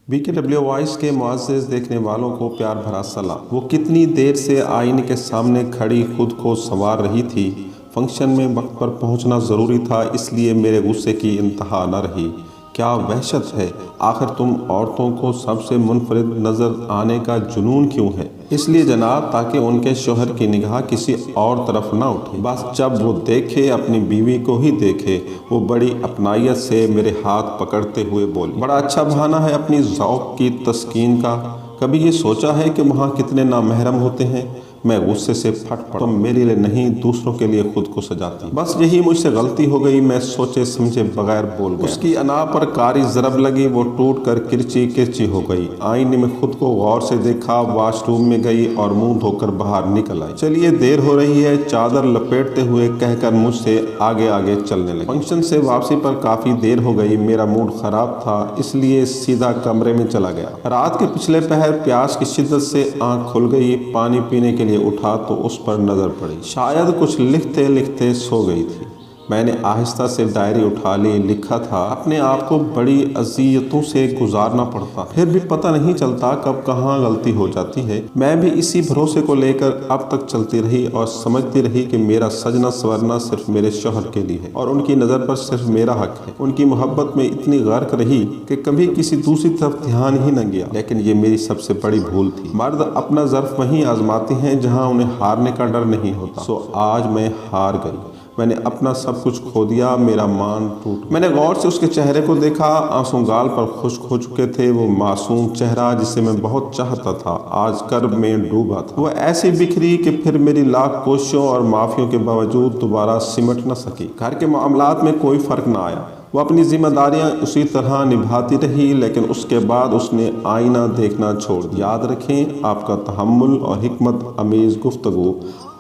BKW voice के मुअज़्ज़ज़ देखने वालों को प्यार भरा सलाम। वो कितनी देर से आईने के सामने खड़ी खुद को संवार रही थी। फंक्शन में वक्त पर पहुंचना ज़रूरी था, इसलिए मेरे गुस्से की इंतहा न रही। क्या वहशत है, आखिर तुम औरतों को सबसे मुनफरिद नज़र आने का जुनून क्यों है? इसलिए जनाब, ताकि उनके शोहर की निगाह किसी और तरफ ना उठे। बस जब वो देखे, अपनी बीवी को ही देखे। वो बड़ी अपनायत से मेरे हाथ पकड़ते हुए बोली, बड़ा अच्छा बहाना है अपनी ज़ौक़ की तस्कीन का। कभी ये सोचा है कि वहाँ कितने नामहरम होते हैं? मैं गुस्से से फट पड़ा। तुम मेरे लिए नहीं, दूसरों के लिए खुद को सजाती। बस यही मुझसे गलती हो गई, मैं सोचे समझे बगैर बोल गया। उसकी अना पर कारी ज़रब लगी, वो टूट कर किरची किरची हो गई। आईने में खुद को गौर से देखा, वॉशरूम में गई और मुंह धोकर बाहर निकल आई। चलिए देर हो रही है, चादर लपेटते हुए कहकर मुझसे आगे आगे चलने लगी। फंक्शन से वापसी पर काफ़ी देर हो गई। मेरा मूड ख़राब था, इसलिए सीधा कमरे में चला गया। रात के पिछले पहर प्यास की शिद्दत से आँख खुल गई। पानी पीने के लिए उठा तो उस पर नज़र पड़ी। शायद कुछ लिखते लिखते सो गई थी। मैंने आहिस्ता से डायरी उठा ली। लिखा था, अपने आप को बड़ी अज़ियतों से गुजारना पड़ता, फिर भी पता नहीं चलता कब कहाँ गलती हो जाती है। मैं भी इसी भरोसे को लेकर अब तक चलती रही और समझती रही कि मेरा सजना संवरना सिर्फ मेरे शौहर के लिए है और उनकी नज़र पर सिर्फ मेरा हक है। उनकी मोहब्बत में इतनी गर्क रही कि कभी किसी दूसरी तरफ ध्यान ही न गया। लेकिन ये मेरी सबसे बड़ी भूल थी। मर्द अपना ज़र्फ वहीं आजमाते हैं जहाँ उन्हें हारने का डर नहीं होता। सो आज मैं हार गई। मैंने अपना सब कुछ खो दिया, मेरा मान टूट। मैंने गौर से उसके चेहरे को देखा। आंसू गाल पर खुश्क हो चुके थे। वो मासूम चेहरा जिसे मैं बहुत चाहता था, आज कर्ब में डूबा था। वो ऐसी बिखरी कि फिर मेरी लाख कोशिशों और माफियों के बावजूद दोबारा सिमट न सकी। घर के मामलात में कोई फर्क न आया। वो अपनी जिम्मेदारियां उसी तरह निभाती रही, लेकिन उसके बाद उसने आईना देखना छोड़ दिया। याद रखें, आपका तहम्मुल और हिकमत अमीज़ गुफ्तगू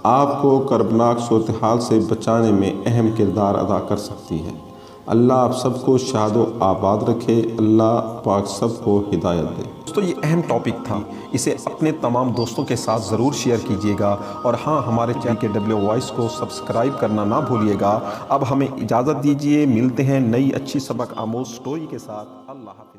आपको कर्बनाक सूरत हाल से बचाने में अहम किरदार अदा कर सकती है। अल्लाह आप सबको शादो आबाद रखे। अल्लाह पाक सबको हिदायत दे। दोस्तों, ये अहम टॉपिक था, इसे अपने तमाम दोस्तों के साथ ज़रूर शेयर कीजिएगा और हाँ, हमारे चैनल BKW वॉइस को सब्सक्राइब करना ना भूलिएगा। अब हमें इजाज़त दीजिए, मिलते हैं नई अच्छी सबक आमोज़ स्टोरी के साथ। अल्लाह हाफ़िज़।